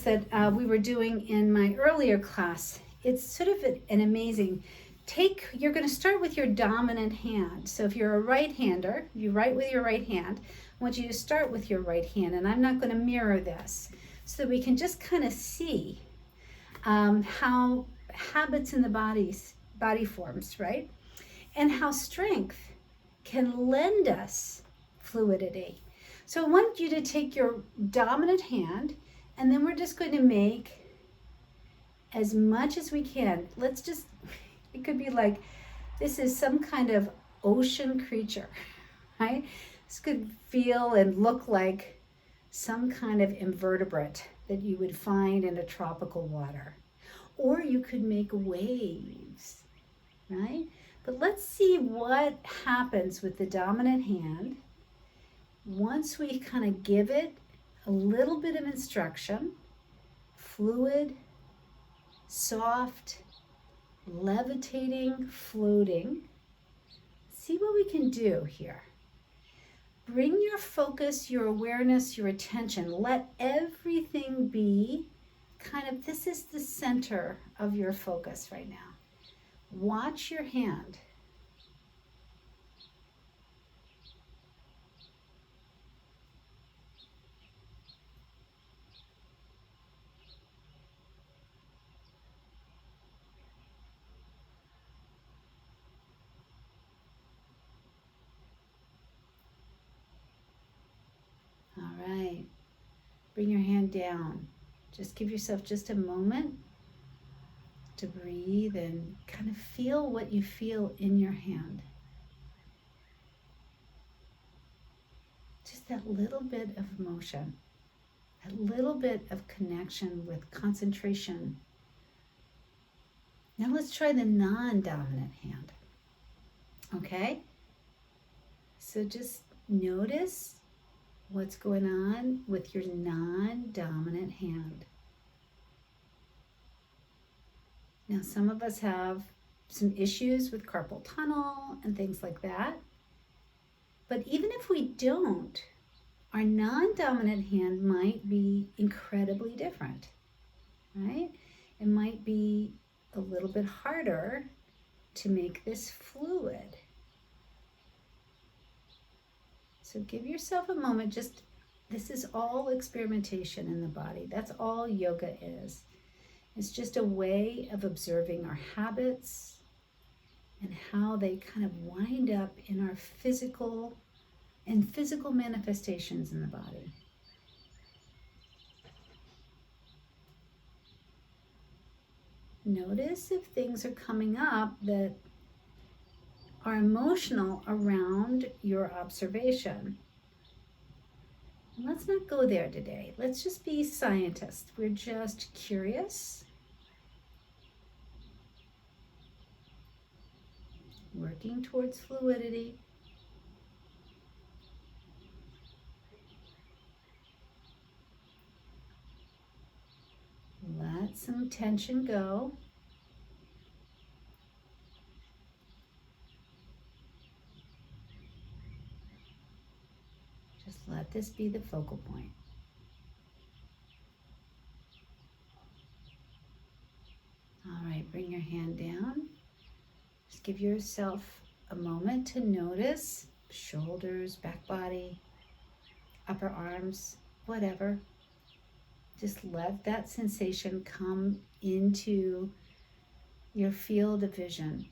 that we were doing in my earlier class. It's sort of an amazing. You're going to start with your dominant hand. So if you're a right-hander, you write with your right hand. I want you to start with your right hand, and I'm not going to mirror this so that we can just kind of see how habits in the body forms, right? And how strength can lend us fluidity. So I want you to take your dominant hand, and then we're just going to make as much as we can. It could be like this is some kind of ocean creature, right? This could feel and look like some kind of invertebrate that you would find in a tropical water. Or you could make waves, right? But let's see what happens with the dominant hand once we kind of give it a little bit of instruction. Fluid, soft, levitating, floating. See what we can do here. Bring your focus, your awareness, your attention. Let everything be this is the center of your focus right now. Watch your hand. All right. Bring your hand down. Just give yourself just a moment to breathe and kind of feel what you feel in your hand. Just that little bit of motion, that little bit of connection with concentration. Now let's try the non-dominant hand. Okay? So just notice what's going on with your non-dominant hand. Now, some of us have some issues with carpal tunnel and things like that. But even if we don't, our non-dominant hand might be incredibly different, right? It might be a little bit harder to make this fluid. So give yourself a moment. This is all experimentation in the body. That's all yoga is. It's just a way of observing our habits and how they kind of wind up in our physical manifestations in the body. Notice if things are coming up that are emotional around your observation. Let's not go there today. Let's just be scientists. We're just curious, working towards fluidity. Let some tension go. Just let this be the focal point. All right, bring your hand down. Just give yourself a moment to notice shoulders, back body, upper arms, whatever. Just let that sensation come into your field of vision.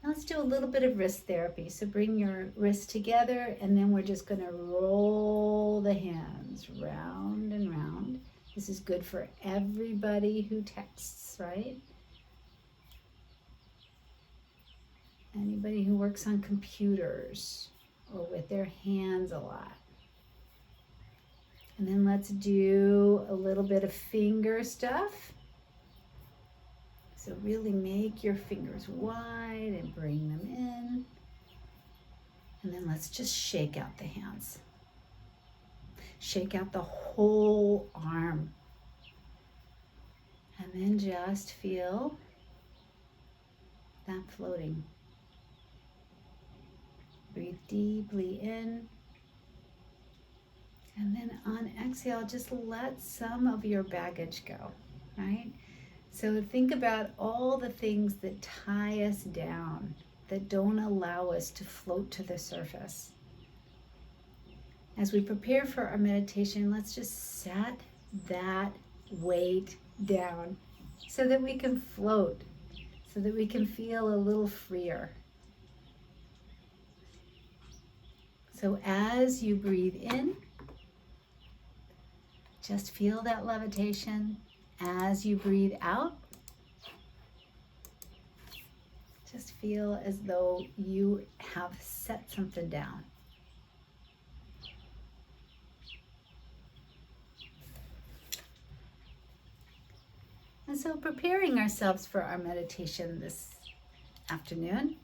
Now let's do a little bit of wrist therapy. So bring your wrists together, and then we're just going to roll the hands round and round. This is good for everybody who texts, right? Anybody who works on computers or with their hands a lot. And then let's do a little bit of finger stuff. So really make your fingers wide and bring them in. And then let's just shake out the hands. Shake out the whole arm. And then just feel that floating. Breathe deeply in And then on exhale, just let some of your baggage go, right? So think about all the things that tie us down, that don't allow us to float to the surface. As we prepare for our meditation, let's just set that weight down so that we can float, so that we can feel a little freer. So as you breathe in, just feel that levitation. As you breathe out, just feel as though you have set something down. And so preparing ourselves for our meditation this afternoon,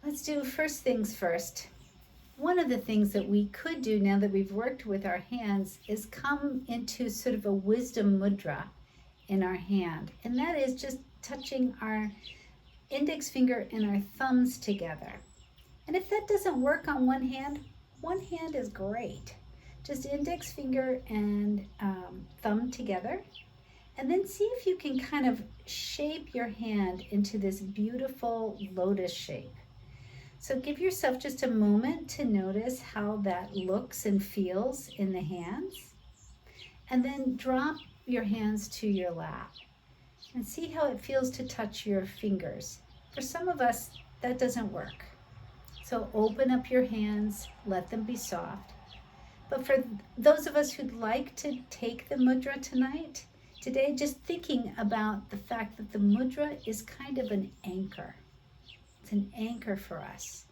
let's do first things first. One of the things that we could do now that we've worked with our hands is come into sort of a wisdom mudra in our hand. And that is just touching our index finger and our thumbs together. And if that doesn't work on one hand is great. Just index finger and thumb together. And then see if you can kind of shape your hand into this beautiful lotus shape. So give yourself just a moment to notice how that looks and feels in the hands. And then drop your hands to your lap and see how it feels to touch your fingers. For some of us, that doesn't work. So open up your hands, let them be soft. But for those of us who'd like to take the mudra today, just thinking about the fact that the mudra is kind of an anchor. It's an anchor for us.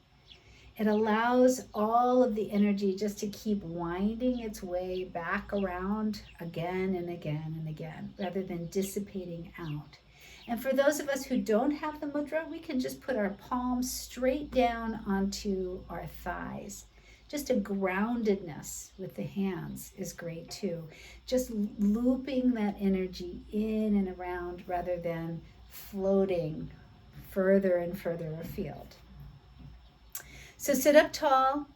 It allows all of the energy just to keep winding its way back around again and again and again, rather than dissipating out. And for those of us who don't have the mudra, we can just put our palms straight down onto our thighs. Just a groundedness with the hands is great too. Just looping that energy in and around rather than floating further and further afield. So sit up tall.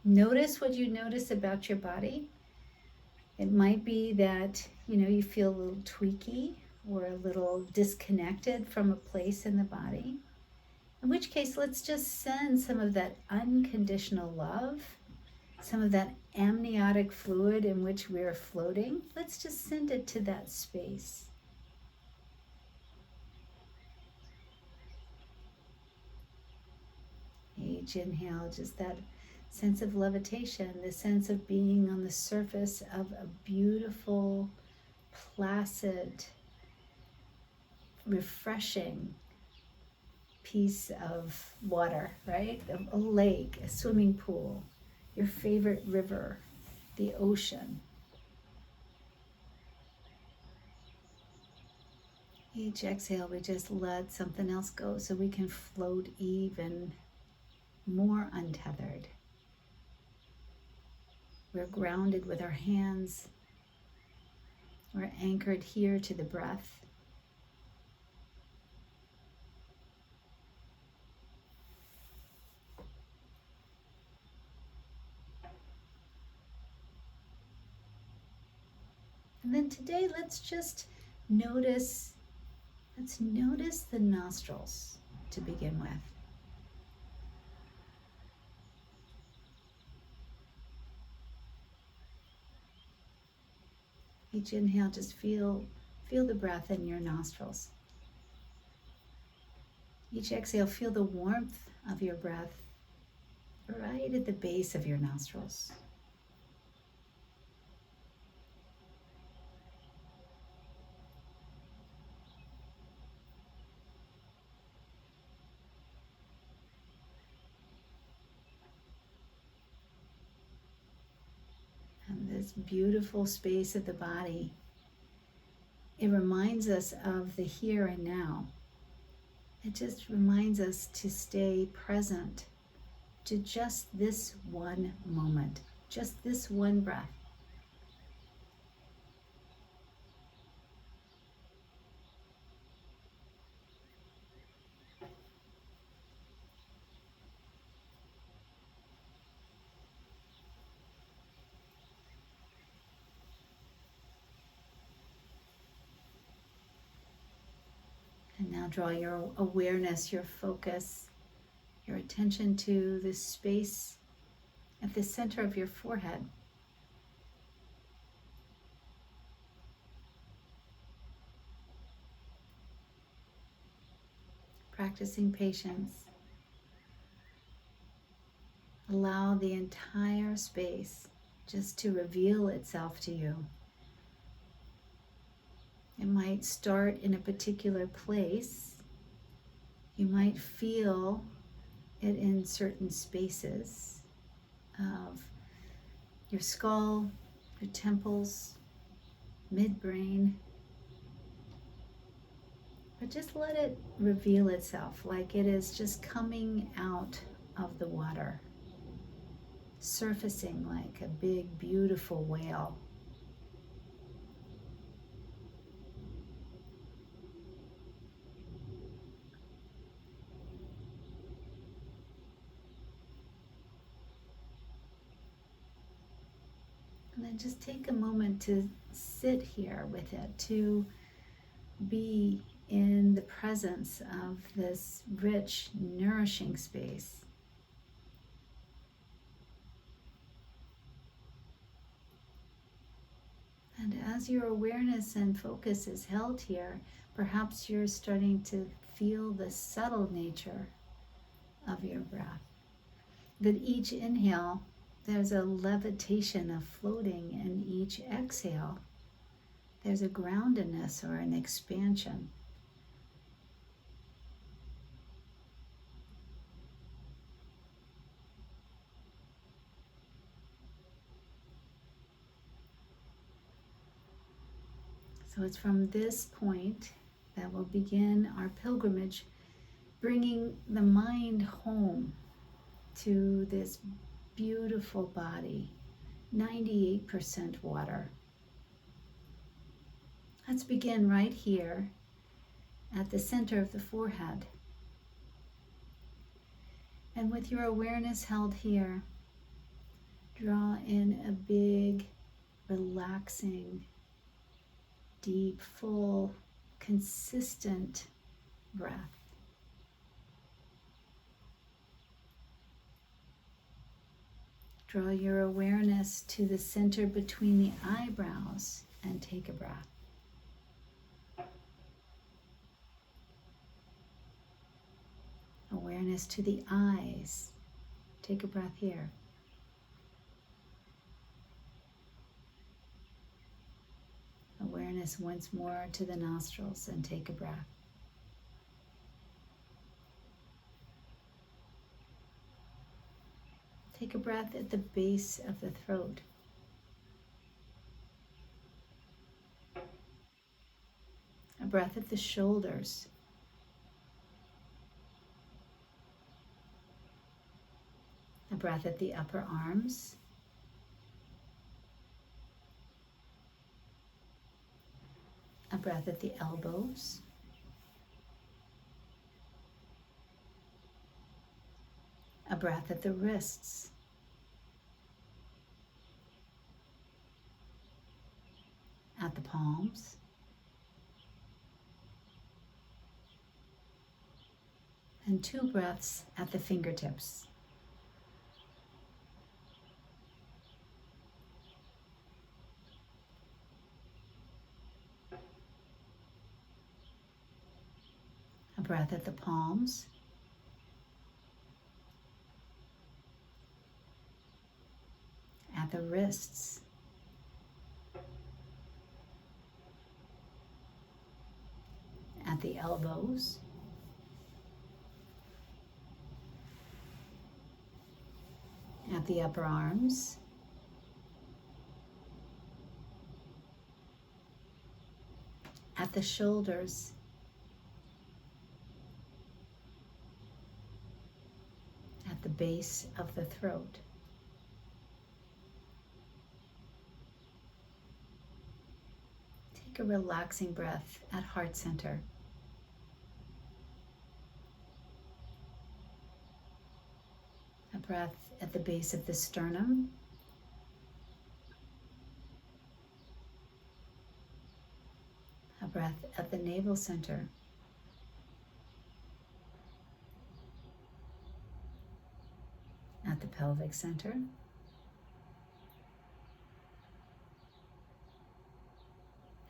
Notice what you notice about your body. It might be that, you feel a little tweaky or a little disconnected from a place in the body. In which case, let's just send some of that unconditional love, some of that amniotic fluid in which we're floating. Let's just send it to that space. Each inhale, just that sense of levitation, the sense of being on the surface of a beautiful, placid, refreshing piece of water, right? A lake, a swimming pool, your favorite river, the ocean. Each exhale, we just let something else go so we can float even more untethered. We're grounded with our hands. We're anchored here to the breath. And then today, let's notice the nostrils to begin with. Each inhale, just feel the breath in your nostrils. Each exhale, feel the warmth of your breath right at the base of your nostrils. And this beautiful space of the body, it reminds us of the here and now. It just reminds us to stay present to just this one moment, just this one breath. Now draw your awareness, your focus, your attention to this space at the center of your forehead. Practicing patience. Allow the entire space just to reveal itself to you. It might start in a particular place. You might feel it in certain spaces of your skull, your temples, midbrain. But just let it reveal itself like it is just coming out of the water, surfacing like a big, beautiful whale. And then just take a moment to sit here with it, to be in the presence of this rich, nourishing space. And as your awareness and focus is held here, perhaps you're starting to feel the subtle nature of your breath. That each inhale, there's a levitation of floating, and each exhale, there's a groundedness or an expansion. So it's from this point that we'll begin our pilgrimage, bringing the mind home to this beautiful body, 98% water. Let's begin right here at the center of the forehead. And with your awareness held here, draw in a big, relaxing, deep, full, consistent breath. Draw your awareness to the center between the eyebrows and take a breath. Awareness to the eyes. Take a breath here. Awareness once more to the nostrils and take a breath. Take a breath at the base of the throat. A breath at the shoulders. A breath at the upper arms. A breath at the elbows. A breath at the wrists. At the palms. And 2 breaths at the fingertips. A breath at the palms. At the wrists. At the elbows. At the upper arms. At the shoulders. At the base of the throat. Take a relaxing breath at heart center. A breath at the base of the sternum. A breath at the navel center. pelvic center.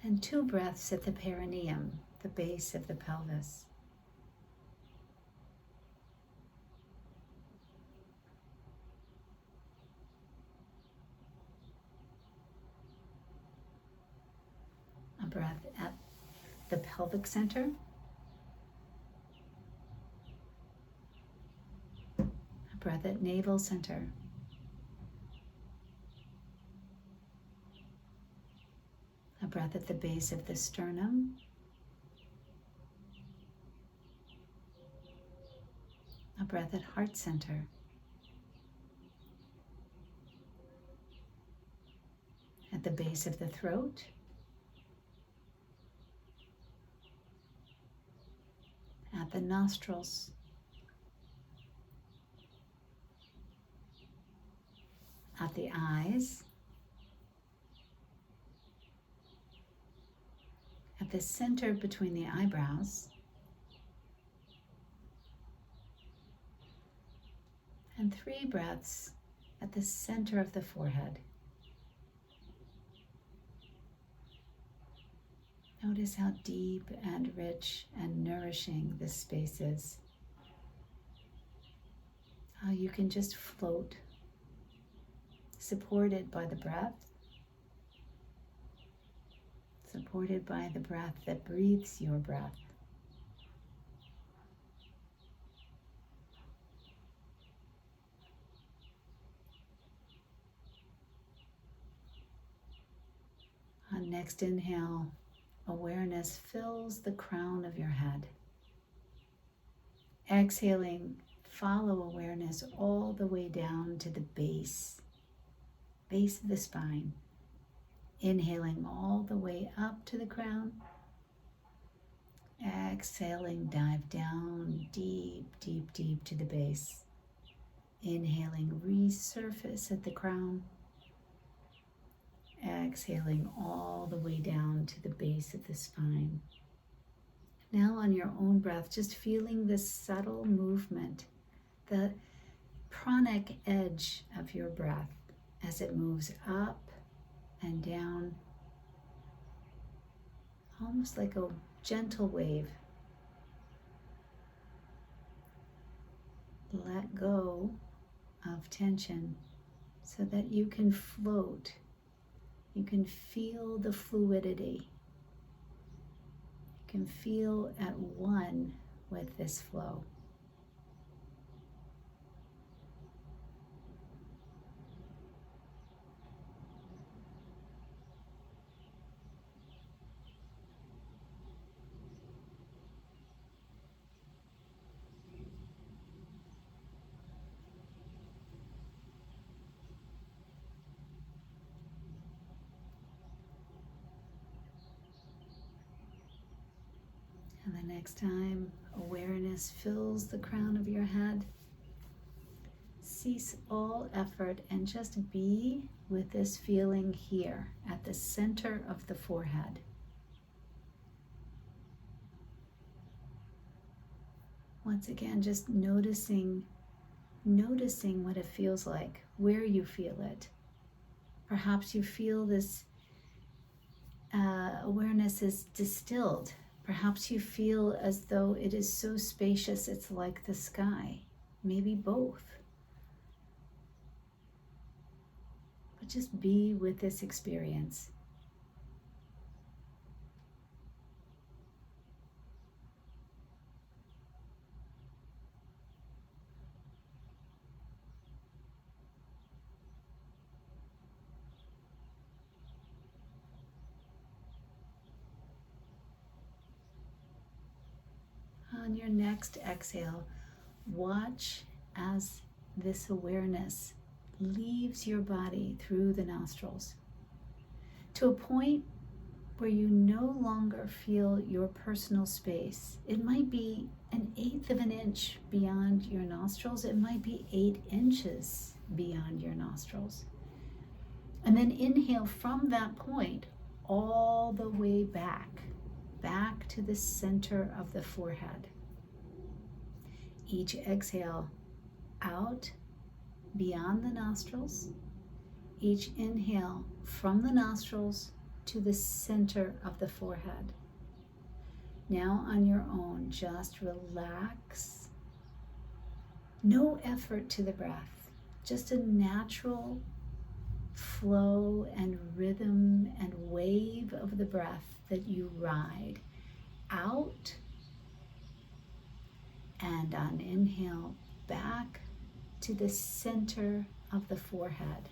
And 2 breaths at the perineum, the base of the pelvis. A breath at the pelvic center. A breath at navel center. A breath at the base of the sternum. A breath at heart center. At the base of the throat. At the nostrils. At the eyes. At the center between the eyebrows. And 3 breaths at the center of the forehead. Notice how deep and rich and nourishing this space is. How you can just float, supported by the breath, supported by the breath that breathes your breath. On next inhale, awareness fills the crown of your head. Exhaling, follow awareness all the way down to the base of the spine. Inhaling all the way up to the crown. Exhaling, dive down deep, deep, deep to the base. Inhaling, resurface at the crown. Exhaling all the way down to the base of the spine. Now on your own breath, just feeling this subtle movement, the pranic edge of your breath as it moves up and down, almost like a gentle wave. Let go of tension so that you can float. You can feel the fluidity. You can feel at one with this flow. And the next time awareness fills the crown of your head, cease all effort and just be with this feeling here at the center of the forehead. Once again, just noticing what it feels like, where you feel it. Perhaps you feel this awareness is distilled. Perhaps you feel as though it is so spacious it's like the sky. Maybe both. But just be with this experience. On your next exhale, watch as this awareness leaves your body through the nostrils to a point where you no longer feel your personal space. It might be 1/8 of an inch beyond your nostrils. It might be 8 inches beyond your nostrils. And then inhale from that point all the way back to the center of the forehead. Each exhale out beyond the nostrils. Each inhale from the nostrils to the center of the forehead. Now on your own, just relax. No effort to the breath, just a natural flow and rhythm and wave of the breath that you ride out, and on inhale back to the center of the forehead.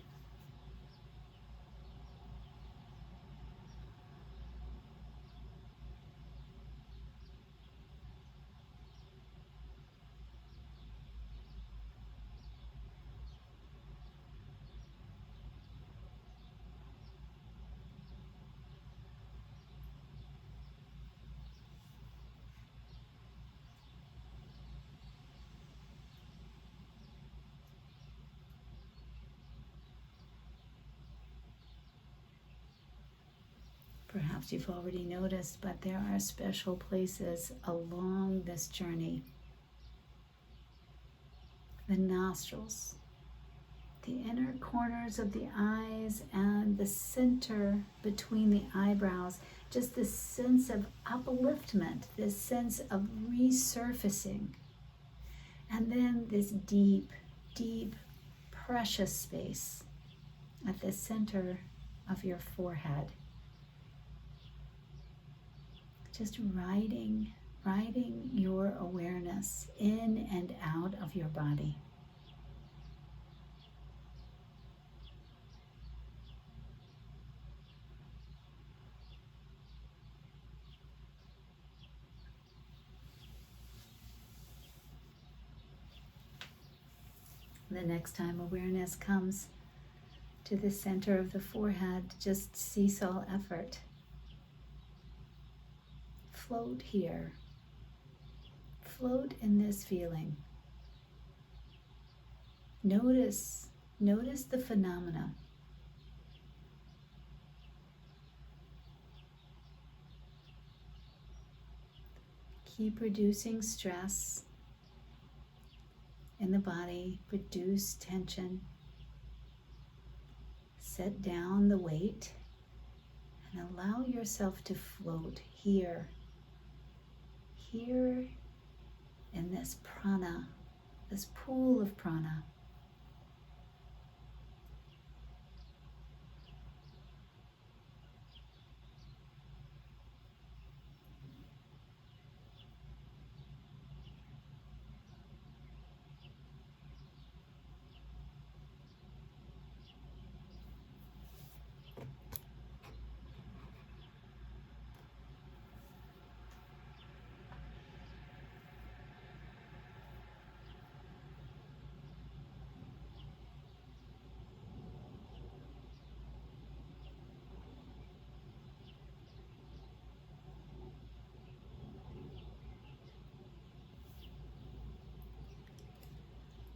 Perhaps you've already noticed, but there are special places along this journey. The nostrils, the inner corners of the eyes, and the center between the eyebrows. Just this sense of upliftment, this sense of resurfacing. And then this deep, deep, precious space at the center of your forehead. Just riding your awareness in and out of your body. The next time awareness comes to the center of the forehead, just cease all effort. Float here. Float in this feeling. Notice the phenomena. Keep reducing stress in the body, reduce tension. Set down the weight and allow yourself to float here in this prana, this pool of prana.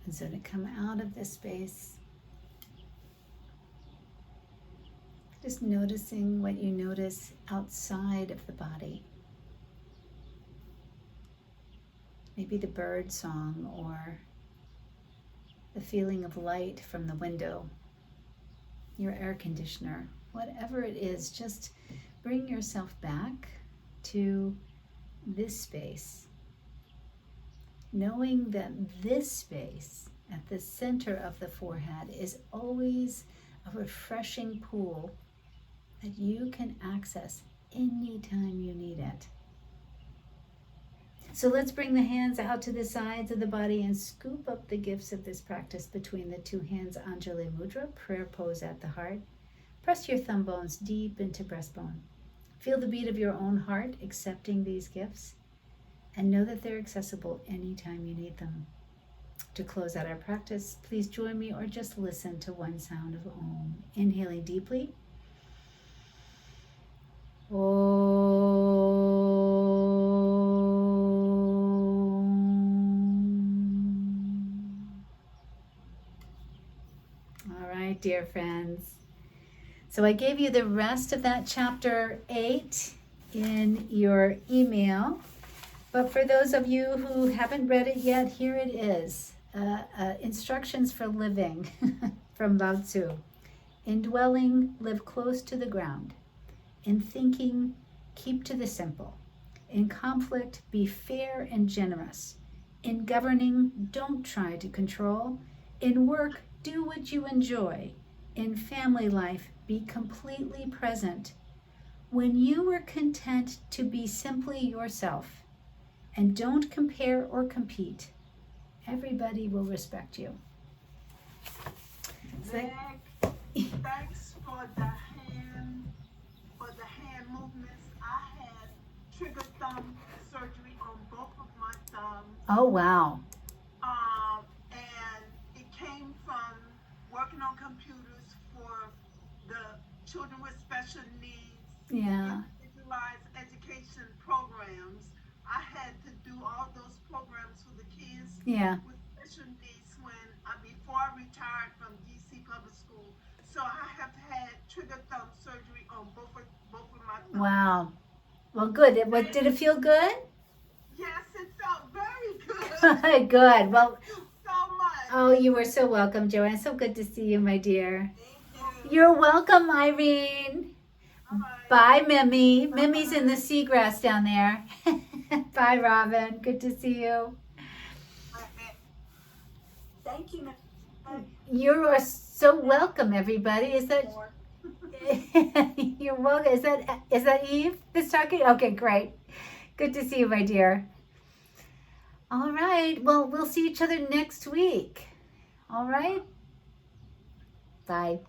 And so to come out of this space, just noticing what you notice outside of the body. Maybe the bird song or the feeling of light from the window, your air conditioner, whatever it is, just bring yourself back to this space. Knowing that this space at the center of the forehead is always a refreshing pool that you can access anytime you need it. So let's bring the hands out to the sides of the body and scoop up the gifts of this practice between the two hands, Anjali Mudra, prayer pose at the heart. Press your thumb bones deep into breastbone. Feel the beat of your own heart, accepting these gifts. And know that they're accessible anytime you need them. To close out our practice, please join me or just listen to one sound of Om. Inhaling deeply. Om. All right, dear friends. So I gave you the rest of that chapter 8 in your email. But for those of you who haven't read it yet, here it is. instructions for living from Lao Tzu. In dwelling, live close to the ground. In thinking, keep to the simple. In conflict, be fair and generous. In governing, don't try to control. In work, do what you enjoy. In family life, be completely present. When you are content to be simply yourself and don't compare or compete, everybody will respect you. Meg, thanks for the hand movements. I had trigger thumb surgery on both of my thumbs. Oh, wow. And it came from working on computers for the children with special needs, Yeah. individualized education programs. I had to do all those programs for the kids Yeah. with special needs before I retired from DC Public School. So I have had trigger thumb surgery on both of my thumbs. Wow. Well, good. Did it feel good? Yes, it felt very good. Good. Well, Thank you so much. oh, you were so welcome, Joanne. So good to see you, my dear. Thank you. You're welcome, Irene. Bye. Bye, Mimi. Mimi's in the seagrass down there. Bye, Robin. Good to see you. Thank you. You are so welcome, everybody. Is that you're welcome? Is that Eve that's talking? Okay, great. Good to see you, my dear. All right. Well, we'll see each other next week. All right. Bye.